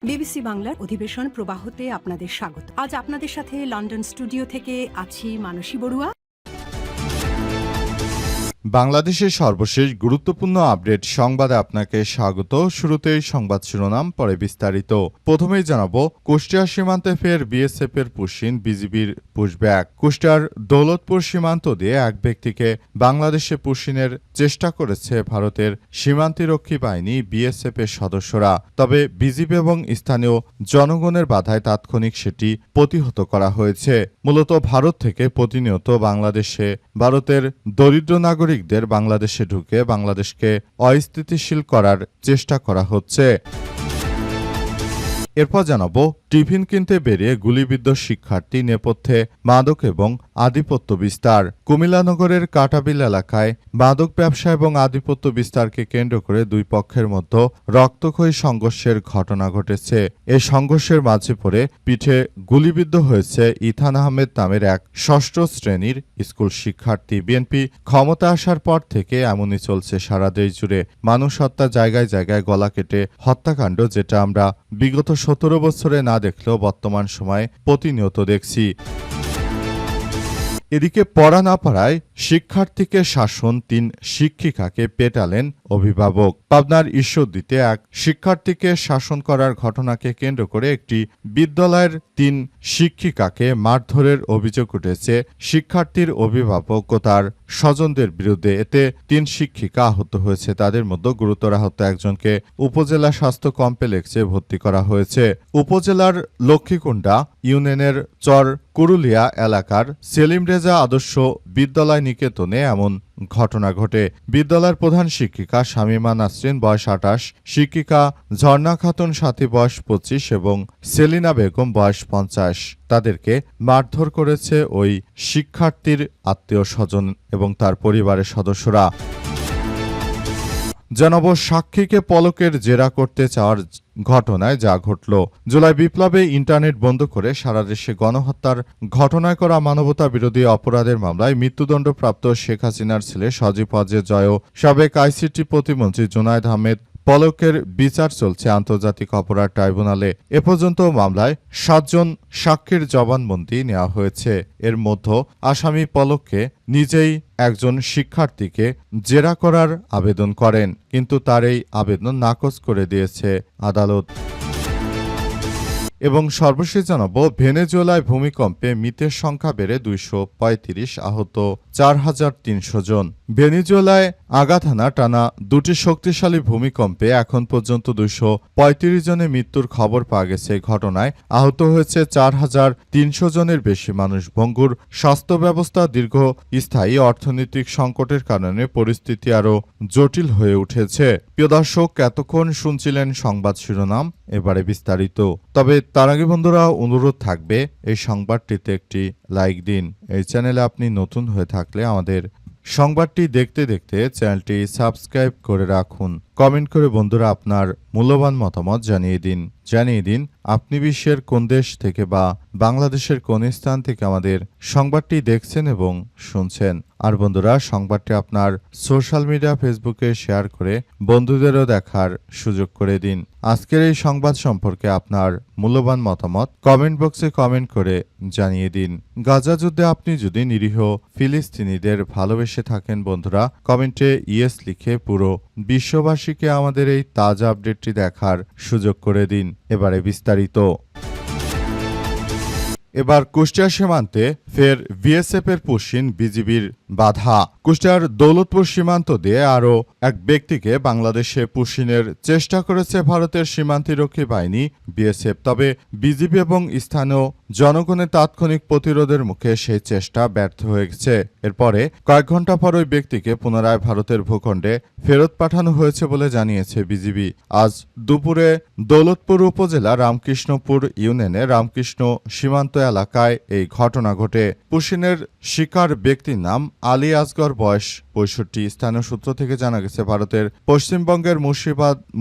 BBC বাংলার অধিবেশন প্রবাহতে আপনাদের স্বাগত। আজ আপনাদের সাথে লন্ডন স্টুডিও থেকে আছি মানসী বড়ুয়া। বাংলাদেশের সর্বশেষ গুরুত্বপূর্ণ আপডেট সংবাদে আপনাকে স্বাগত। শুরুতেই সংবাদ শিরোনাম, পরে বিস্তারিত। প্রথমেই জানাবো, কুষ্টিয়া সীমান্তে ফের বিএসএফ এর পুশিন, বিজিবির পুশব্যাক। কুষ্টিয়ার দৌলতপুর সীমান্ত দিয়ে এক ব্যক্তিকে বাংলাদেশে পুশিনের চেষ্টা করেছে ভারতের সীমান্তরক্ষী বাহিনী বিএসএফ এর সদস্যরা। তবে বিজিবি এবং স্থানীয় জনগণের বাধায় তাৎক্ষণিক সেটি প্রতিহত করা হয়েছে। মূলত ভারত থেকে প্রতিনিয়ত বাংলাদেশে ভারতের দরিদ্র নাগরিকদের বাংলাদেশে ঢুকে বাংলাদেশকে অস্থিতিশীল করার চেষ্টা করা হচ্ছে। এরপর জানাবো, টিফিন কিনতে বেরিয়ে গুলিবিদ্ধ শিক্ষার্থী, নেপথ্যে মাদক এবং আধিপত্য বিস্তার। কুমিল্লা নগরের কাটাবিল এলাকায় মাদক ব্যবসা এবং আধিপত্য বিস্তারকে কেন্দ্র করে দুই পক্ষের মধ্যে রক্তক্ষয়ী সংঘর্ষের ঘটনা ঘটেছে। এই সংঘর্ষের মাঝে পড়ে পিঠে গুলিবিদ্ধ হয়েছে ইথান আহমেদ নামের এক ষষ্ঠ শ্রেণীর স্কুল শিক্ষার্থী। বিএনপি ক্ষমতা আসার পর থেকে এমনই চলছে সারা দেশ জুড়ে। মানুষ হত্যা, জায়গায় জায়গায় গলা কেটে হত্যাকাণ্ড, যেটা আমরা বিগত 17 বছরে না দেখলেও বর্তমান সময়ে প্রতিনিয়ত দেখছি। এদিকে পড়া না পারায় শিক্ষার্থীকে শাসন, 3 শিক্ষিকাকে পেটালেন অভিভাবক। পাবনার ঈশ্বরদীতে এক শিক্ষার্থীকে শাসন করার ঘটনাকে কেন্দ্র করে একটি বিদ্যালয়ের 3 শিক্ষিকাকে মারধরের অভিযোগ উঠেছে শিক্ষার্থীর অভিভাবক ও তার স্বজনদের বিরুদ্ধে। এতে 3 শিক্ষিকা আহত হয়েছে। তাদের মধ্যে গুরুতর আহত একজনকে উপজেলা স্বাস্থ্য কমপ্লেক্সে ভর্তি করা হয়েছে। উপজেলার লক্ষ্মীকুণ্ডা ইউনিয়নের চর কুরুলিয়া এলাকার সেলিম রেজা আদর্শ বিদ্যালয় নিকেতনে এমন ঘটনা ঘটে। বিদ্যালয়ের প্রধান শিক্ষিকা শামীমা নাসরিন বয়স 28, শিক্ষিকা ঝর্ণা খাতুন সাথী বয়স 25 এবং সেলিনা বেগম বয়স 50। তাদেরকে মারধর করেছে ওই শিক্ষার্থীর আত্মীয় স্বজন এবং তার পরিবারের সদস্যরা। জানাবো, সাক্ষীকে পলকের জেরা করতে চাওয়ার ঘটনায় যা ঘটল। জুলাই বিপ্লবে ইন্টারনেট বন্ধ করে সারা দেশে গণহত্যার ঘটনায় করা মানবতা বিরোধী অপরাধের মামলায় মৃত্যুদণ্ডপ্রাপ্ত শেখ হাসিনার ছেলে সজীব ওয়াজেদ জয়, সাবেক আইসিটি প্রতিমন্ত্রী জুনায়েদ আহমেদ পলকের বিচার চলছে আন্তর্জাতিক অপরাধ ট্রাইব্যুনালে। এ পর্যন্ত মামলায় 7 জন সাক্ষীর জবানবন্দি নেওয়া হয়েছে। এর মধ্যে আসামি পলককে নিজেই একজন শিক্ষার্থীকে জেরা করার আবেদন করেন, কিন্তু তার এই আবেদন নাকচ করে দিয়েছে আদালত। এবং সর্বশেষ জানাবো, ভেনেজুয়েলায় ভূমিকম্পে মৃতের সংখ্যা বেড়ে 235, আহত 4300 জন। ভেনেজুয়েলায় আঘাত হানা টানা 2টি শক্তিশালী ভূমিকম্পে এখন পর্যন্ত 235 জনের মৃত্যুর খবর পাওয়া গেছে। এই ঘটনায় আহত হয়েছে 4300 জনের বেশি মানুষ। ভঙ্গুর স্বাস্থ্য ব্যবস্থা, দীর্ঘস্থায়ী অর্থনৈতিক সংকটের কারণে পরিস্থিতি আরও জটিল হয়ে উঠেছে। প্রিয় দর্শক, এতক্ষণ শুনছিলেন সংবাদ শিরোনাম, এবারে বিস্তারিত। তবে তার আগে বন্ধুরা, অনুরোধ থাকবে এই সংবাদটিতে একটি লাইক দিন। এই চ্যানেলে আপনি নতুন হয়ে থাকলে আমাদের সংবাদটি দেখতে দেখতে চ্যানেলটি সাবস্ক্রাইব করে রাখুন। কমেন্ট করে বন্ধুরা আপনার মূল্যবান মতামত জানিয়ে দিন আপনি বিশ্বের কোন দেশ থেকে বা বাংলাদেশের কোন স্থান থেকে আমাদের সংবাদটি দেখছেন এবং শুনছেন। আর বন্ধুরা, সংবাদটি আপনার সোশ্যাল মিডিয়া ফেসবুকে শেয়ার করে বন্ধুদেরও দেখার সুযোগ করে দিন। আজকের এই সংবাদ সম্পর্কে আপনার মূল্যবান মতামত কমেন্ট বক্সে কমেন্ট করে জানিয়ে দিন। গাজা যুদ্ধে আপনি যদি নিরীহ ফিলিস্তিনিদের ভালোবেসে থাকেন বন্ধুরা, কমেন্টে ইয়েস লিখে পুরো বিশ্ববাসীকে আমাদের এই তাজা আপডেটটি দেখার সুযোগ করে দিন। এবারে বিস্তারিত। এবার কুষ্টিয়া সীমান্তে ফের বিএসএফ এর পুশিন, বিজিবির বাধা। কুষ্টিয়ার দৌলতপুর সীমান্ত দিয়ে আরও এক ব্যক্তিকে বাংলাদেশে পুশিনের চেষ্টা করেছে ভারতের সীমান্তরক্ষী বাহিনী বিএসএফ। তবে বিজিবি এবং স্থানীয় জনগণের তাৎক্ষণিক প্রতিরোধের মুখে সেই চেষ্টা ব্যর্থ হয়ে গেছে। এরপরে কয়েক ঘন্টা পর ওই ব্যক্তিকে পুনরায় ভারতের ভূখণ্ডে ফেরত পাঠানো হয়েছে বলে জানিয়েছে বিজিবি। আজ দুপুরে দৌলতপুর উপজেলা রামকৃষ্ণপুর ইউনিয়নে রামকৃষ্ণ সীমান্ত এলাকায় এই ঘটনা ঘটে। পুশিনের শিকার ব্যক্তির নাম আলী আসগর, বয়স 65। স্থানীয় সূত্র থেকে জানা গেছে ভারতের পশ্চিমবঙ্গের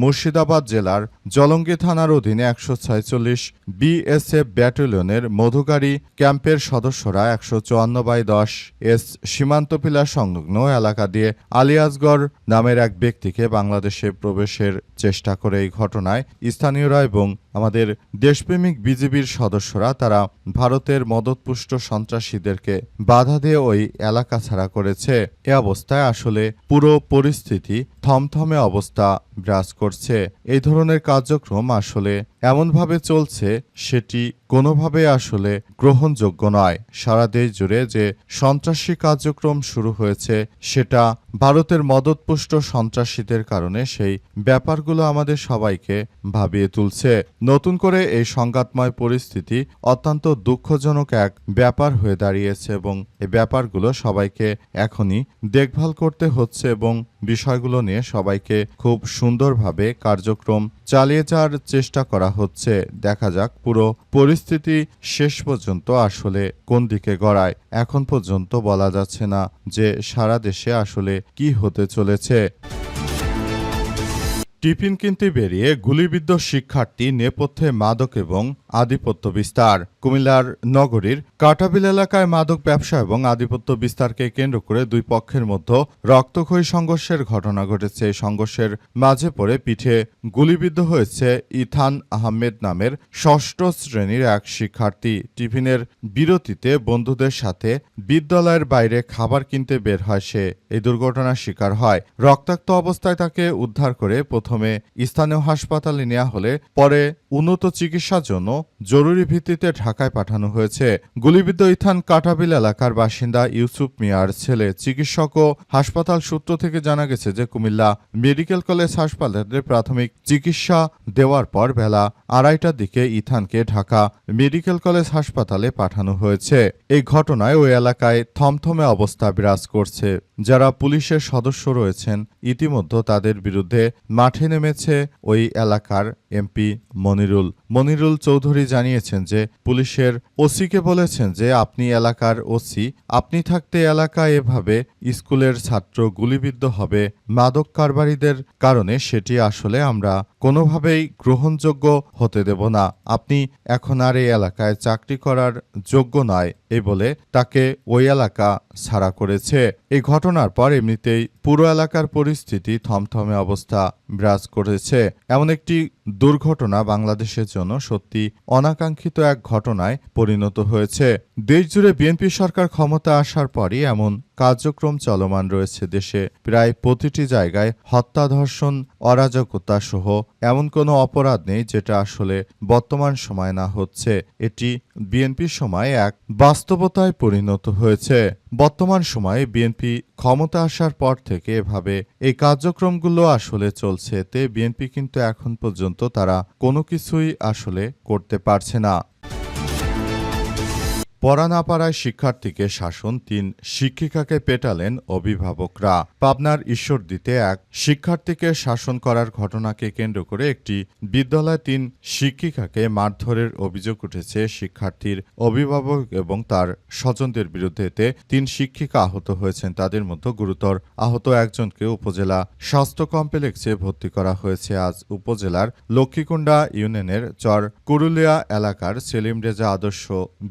মুর্শিদাবাদ জেলার জলঙ্গি থানার অধীনে 146 বিএসএফ ব্যাটালিয়নের মধুগাড়ি ক্যাম্পের সদস্যরা 154/10 এস সীমান্তপিলা সংলগ্ন এলাকা দিয়ে আলিয়াজগড় নামের এক ব্যক্তিকে বাংলাদেশে প্রবেশের চেষ্টা করে। এই ঘটনায় স্থানীয়রা এবং আমাদের দেশপ্রেমিক বিজিবির সদস্যরা তারা ভারতের মদতপুষ্ট সন্ত্রাসীদেরকে বাধা দিয়ে ওই এলাকা ছাড়া করেছে। এ অবস্থায় আসলে পুরো পরিস্থিতি থমথমে অবস্থা বিরাজ করছে। এই ধরনের কার্যক্রম আসলে এমনভাবে চলছে সেটি কোনোভাবে আসলে গ্রহণযোগ্য নয়। সারা দেশ জুড়ে যে সন্ত্রাসী কার্যক্রম শুরু হয়েছে সেটা ভারতের মদতপুষ্ট সন্ত্রাসীদের কারণে সেই ব্যাপারগুলো আমাদের সবাইকে ভাবিয়ে তুলছে। নতুন করে এই সংঘাতময় পরিস্থিতি অত্যন্ত দুঃখজনক এক ব্যাপার হয়ে দাঁড়িয়েছে এবং এই ব্যাপারগুলো সবাইকে এখনই দেখভাল করতে হচ্ছে এবং বিষয়গুলো নিয়ে সবাইকে খুব সুন্দরভাবে কার্যক্রম চালিয়ে যাওয়ার চেষ্টা করা হচ্ছে। দেখা যাক পুরো পরিস্থিতি শেষ পর্যন্ত আসলে কোন দিকে গড়ায়। এখন পর্যন্ত বলা যাচ্ছে না যে সারা দেশে আসলে কি হতে চলেছে। টিফিন কিনতে বেরিয়ে গুলিবিদ্ধ শিক্ষার্থী, নেপথ্যে মাদক এবং আধিপত্য বিস্তার। কুমিল্লার নগরীর কাটাবিল এলাকায় মাদক ব্যবসা এবং আধিপত্য বিস্তারকে কেন্দ্র করে দুই পক্ষের মধ্যে রক্তক্ষয়ী সংঘর্ষের ঘটনা ঘটেছে। এই সংঘর্ষের মাঝে পড়ে পিঠে গুলিবিদ্ধ হয়েছে ইথান আহমেদ নামের ৬ষ্ঠ শ্রেণীর এক শিক্ষার্থী। টিফিনের বিরতিতে বন্ধুদের সাথে বিদ্যালয়ের বাইরে খাবার কিনতে বের হয় সে। এই দুর্ঘটনার শিকার হয়। রক্তাক্ত অবস্থায় তাকে উদ্ধার করে প্রথমে স্থানীয় হাসপাতালে নেওয়া হলে পরে উন্নত চিকিৎসার জন্য জরুরি ভিত্তিতে ঢাকায় পাঠানো হয়েছে। গুলিবিদ্ধ ইথান কাটাবিল এলাকার বাসিন্দা ইউসুফ মিয়ার ছেলে। চিকিৎসক ও হাসপাতাল সূত্র থেকে জানা গেছে যে কুমিল্লা মেডিকেল কলেজ হাসপাতালে প্রাথমিক চিকিৎসা দেওয়ার পর বেলা 2:30টার দিকে ইথানকে ঢাকা মেডিকেল কলেজ হাসপাতালে পাঠানো হয়েছে। এই ঘটনায় ওই এলাকায় থমথমে অবস্থা বিরাজ করছে। যারা পুলিশের সদস্য রয়েছেন ইতিমধ্যে তাদের বিরুদ্ধে মাঠে নেমেছে ওই এলাকার এমপি মনিরুল চৌধুরী জানিয়েছেন যে পুলিশের ওসিকে বলেছেন যে আপনি এলাকার ওসি, আপনি থাকতে এলাকায় এভাবে স্কুলের ছাত্র গুলিবিদ্ধ হবে মাদক কারবারিদের কারণে সেটি আসলে আমরা কোনোভাবেই গ্রহণযোগ্য হতে দেব না। আপনি এখন আর এই এলাকায় চাকরি করার যোগ্য নয় এই বলে তাকে ওই এলাকা ছাড়া করেছে। এই ঘটনার পর এমনিতেই পুরো এলাকার পরিস্থিতি থমথমে অবস্থা বিরাজ করেছে। এমন একটি দুর্ঘটনা বাংলাদেশের জন্য সত্যি অনাকাঙ্ক্ষিত এক ঘটনায় পরিণত হয়েছে। দেশজুড়ে বিএনপি সরকার ক্ষমতা আসার পরই এমন কার্যক্রম চলমান রয়েছে। দেশে প্রায় প্রতিটি জায়গায় হত্যা, ধর্ষণ, অরাজকতা সহ এমন কোনো অপরাধ নেই যেটা আসলে বর্তমান সময় না হচ্ছে। এটি বিএনপির সময় এক বাস্তবতায় পরিণত হয়েছে। বর্তমান সময়ে বিএনপি ক্ষমতা আসার পর থেকে এভাবে এই কার্যক্রমগুলো আসলে চলছে। এতে বিএনপি কিন্তু এখন পর্যন্ত তারা কোনো কিছুই আসলে করতে পারছে না। পড়া না পারায় শিক্ষার্থীকে শাসন, 3 শিক্ষিকাকে পেটালেন অভিভাবকরা। পাবনার ঈশ্বরদীতে এক শিক্ষার্থীকে শাসন করার ঘটনাকে কেন্দ্র করে একটি বিদ্যালয়ে 3 শিক্ষিকাকে মারধরের অভিযোগ উঠেছে। শিক্ষার্থীর অভিভাবক এবং তার স্বজনদের বিরুদ্ধে। এতে 3 শিক্ষিকা আহত হয়েছেন। তাদের মধ্যে গুরুতর আহত একজনকে উপজেলা স্বাস্থ্য কমপ্লেক্সে ভর্তি করা হয়েছে। আজ উপজেলার লক্ষ্মীকুণ্ডা ইউনিয়নের চর কুরুলিয়া এলাকার সেলিম রেজা আদর্শ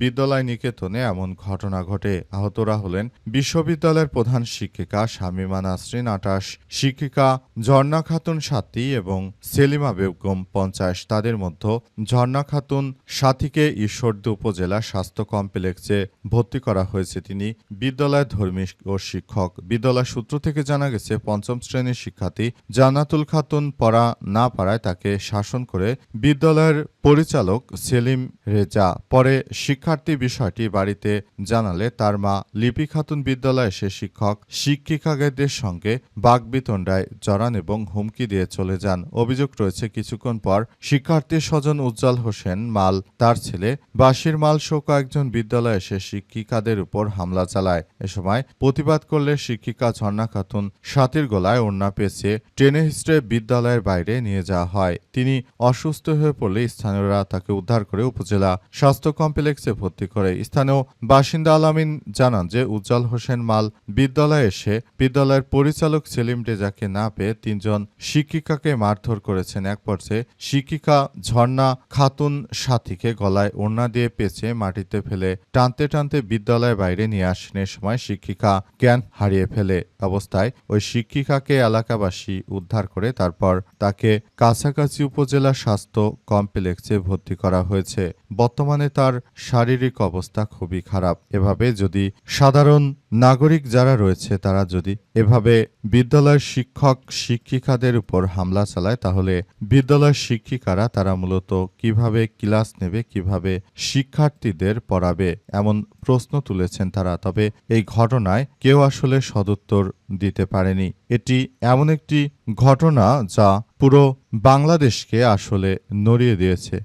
বিদ্যালয় নিকেতনে এমন ঘটনা ঘটে। আহতরা হলেন বিশ্ববিদ্যালয়ের প্রধান শিক্ষিকা শামিমা নাসরিন 28, শিক্ষিকা ঝর্ণা খাতুন 7 এবং সেলিমা বেগম 50। তাদের মধ্যে ঝর্ণা খাতুন 7কে ঈশ্বরদী উপজেলা স্বাস্থ্য কমপ্লেক্সে ভর্তি করা হয়েছে। তিনি বিদ্যালয়ের ধর্মী ও শিক্ষক। বিদ্যালয় সূত্র থেকে জানা গেছে 5ম শ্রেণীর শিক্ষার্থী জান্নাতুল খাতুন পড়া না পারায় তাকে শাসন করে বিদ্যালয়ের পরিচালক সেলিম রেজা। পরে শিক্ষার্থী বিষয়টি বাড়িতে জানালে তার মা লিপি খাতুন বিদ্যালয়ে এসে শিক্ষক শিক্ষিকাদের সঙ্গে বাকবিতণ্ডায় জড়ান এবং হুমকি দিয়ে চলে যান। অভিযোগ রয়েছে কিছুক্ষণ পর শিক্ষার্থীর স্বজন উজ্জ্বল হোসেন মাল, তার ছেলে বাশির মাল সহ কয়েকজন বিদ্যালয়ে এসে শিক্ষিকাদের উপর হামলা চালায়। এ সময় প্রতিবাদ করলে শিক্ষিকা ঝর্ণা খাতুন 7 গলায় ওড়না পেঁচিয়ে টেনে হিঁচড়ে বিদ্যালয়ের বাইরে নিয়ে যাওয়া হয়। তিনি অসুস্থ হয়ে পড়লে স্থানীয়রা তাকে উদ্ধার করে উপজেলা স্বাস্থ্য কমপ্লেক্সে ভর্তি করে। স্থানীয় বাসিন্দা আলামিন জানান যে উজ্জ্বল হোসেন মাল বিদ্যালয়ে এসে বিদ্যালয়ের পরিচালক সেলিম রেজাকে না পেয়ে ৩ জন শিক্ষিকাকে মারধর করেছেন। এক পর্যায়ে শিক্ষিকা ঝর্ণা খাতুন সাথীকে গলায় ওড়না দিয়ে পেঁচে মাটিতে ফেলে টানতে টানতে বিদ্যালয়ের বাইরে নিয়ে আসেন। এ সময় শিক্ষিকা জ্ঞান হারিয়ে ফেলে অবস্থায় ওই শিক্ষিকাকে এলাকাবাসী উদ্ধার করে তারপর তাকে কাছাকাছি উপজেলা স্বাস্থ্য কমপ্লেক্সে ভর্তি করা হয়েছে। বর্তমানে তার শারীরিক অবস্থা খুবই খারাপ। এভাবে যদি সাধারণ নাগরিক যারা রয়েছে তারা যদি এভাবে বিদ্যালয়ের শিক্ষক শিক্ষিকাদের উপর হামলা চালায় তাহলে বিদ্যালয়ের শিক্ষিকারা তারা মূলত কিভাবে ক্লাস নেবে, কিভাবে শিক্ষার্থীদের পড়াবে, এমন প্রশ্ন তুলেছেন তারা। তবে এই ঘটনায় কেউ আসলে সদুত্তর দিতে পারেনি। এটি এমন একটি ঘটনা যা পুরো বাংলাদেশকে আসলে নড়িয়ে দিয়েছে।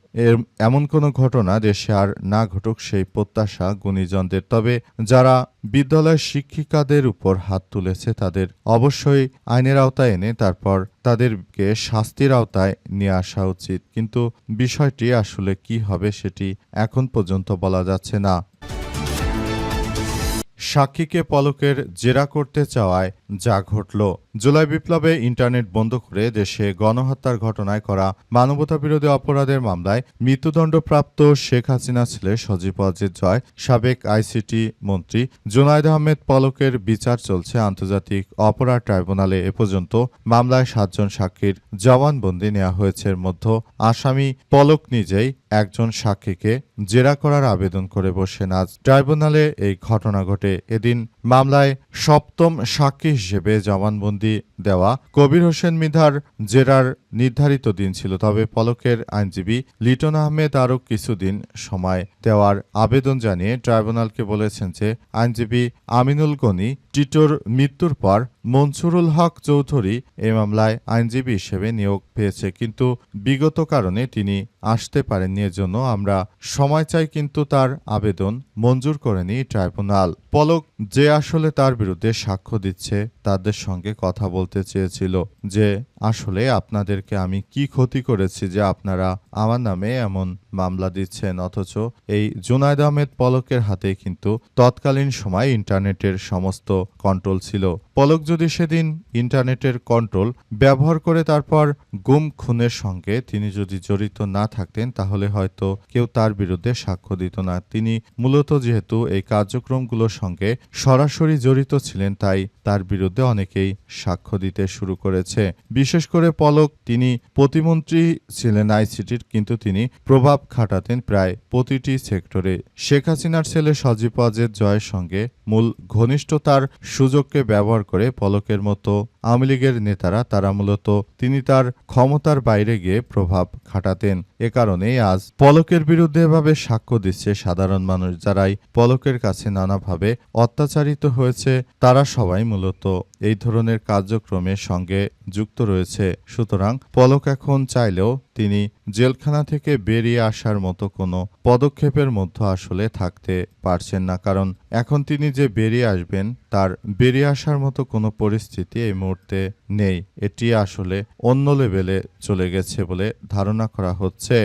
এমন কোনো ঘটনা দেশে আর না ঘটুক সেই প্রত্যাশা গুণীজনদের। তবে যারা বিদ্যালয়ের শিক্ষিকাদের উপর হাত তুলেছে তাদের অবশ্যই আইনের আওতায় এনে তারপর তাদেরকে শাস্তির আওতায় নিয়ে আসা উচিত। কিন্তু বিষয়টি আসলে কি হবে সেটি এখন পর্যন্ত বলা যাচ্ছে না। সাক্ষীকে পলকের জেরা করতে চাওয়ায় যা ঘটল। জুলাই বিপ্লবে ইন্টারনেট বন্ধ করে দেশে গণহত্যার ঘটনায় করা মানবতাবিরোধী অপরাধের মামলায় মৃত্যুদণ্ডপ্রাপ্ত শেখ হাসিনা ছেলে সজীব ওয়াজেদ জয়, সাবেক আইসিটি মন্ত্রী জুনায়েদ আহমেদ পলকের বিচার চলছে আন্তর্জাতিক অপরাধ ট্রাইব্যুনালে। এ পর্যন্ত মামলায় ৭ জন সাক্ষীর জবানবন্দি নেওয়া হয়েছে। এর মধ্যে আসামি পলক নিজেই একজন সাক্ষীকে জেরা করার আবেদন করে বসেন। আজ ট্রাইব্যুনালে এই ঘটনা ঘটে। এদিন মামলায় সপ্তম সাক্ষী হিসেবে জবানবন্দি দেওয়া কবির হোসেন মৃধার জেরার নির্ধারিত দিন ছিল। তবে পলকের আইনজীবী লিটন আহমেদ আরও কিছুদিন সময় দেওয়ার আবেদন জানিয়ে ট্রাইব্যুনালকে বলেছেন যে আইনজীবী আমিনুল গনি টিটোর মৃত্যুর পর মনসুরুল হক চৌধুরী এ মামলায় আইনজীবী হিসেবে নিয়োগ পেয়েছে, কিন্তু বিগত কারণে তিনি আসতে পারেননি। এজন্য আমরা সময় চাই, কিন্তু তার আবেদন মঞ্জুর করেনি ট্রাইব্যুনাল। পলক যে আসলে তার বিরুদ্ধে সাক্ষ্য দিচ্ছে তাদের সঙ্গে কথা বলতে চেয়েছিল যে আসলে আপনাদেরকে আমি কি ক্ষতি করেছি যে আপনারা আমার নামে এমন মামলা দিচ্ছেন। অথচ এই জুনায়েদ আহমেদ পলকের হাতে কিন্তু তৎকালীন সময় ইন্টারনেটের সমস্ত কন্ট্রোল ছিল। পলক যদি সেদিন ইন্টারনেটের কন্ট্রোল ব্যবহার করে তারপর গুম খুনের সঙ্গে তিনি যদি জড়িত না থাকতেন তাহলে হয়তো কেউ তার বিরুদ্ধে সাক্ষ্য দিত না। তিনি মূলত যেহেতু এই কার্যক্রমগুলোর সঙ্গে সরাসরি জড়িত ছিলেন তাই তার বিরুদ্ধে অনেকেই সাক্ষ্য দিতে শুরু করেছে। বিশেষ করে পলক তিনি প্রতিমন্ত্রী ছিলেন আইসিটির, কিন্তু তিনি প্রভাব খাটাতেন প্রায় প্রতিটি সেক্টরে। শেখ হাসিনার ছেলে সজীব ওয়াজেদ জয়ের সঙ্গে মূল ঘনিষ্ঠতার সুযোগকে ব্যবহার করে পলকের মতো আওয়ামী লীগের নেতারা তারা মূলত তিনি তার ক্ষমতার বাইরে গিয়ে প্রভাব খাটাতেন। এ কারণেই আজ পলকের বিরুদ্ধে এভাবে সাক্ষ্য দিচ্ছে সাধারণ মানুষ। যারাই পলকের কাছে নানাভাবে অত্যাচারিত হয়েছে তারা সবাই মূলত এই ধরনের কার্যক্রমের সঙ্গে যুক্ত রয়েছে। সুতরাং পলক এখন চাইলেও তিনি জেলখানা থেকে বেরিয়ে আসার মতো কোনো পদক্ষেপের মধ্যে আসলে থাকতে পারছেন না, কারণ এখন তিনি যে বেরিয়ে আসবেন তার বেরিয়ে আসার মতো কোনো পরিস্থিতি এই মুহূর্তে নেই। এটি আসলে অন্য লেভেলে চলে গেছে বলে ধারণা করা হচ্ছে।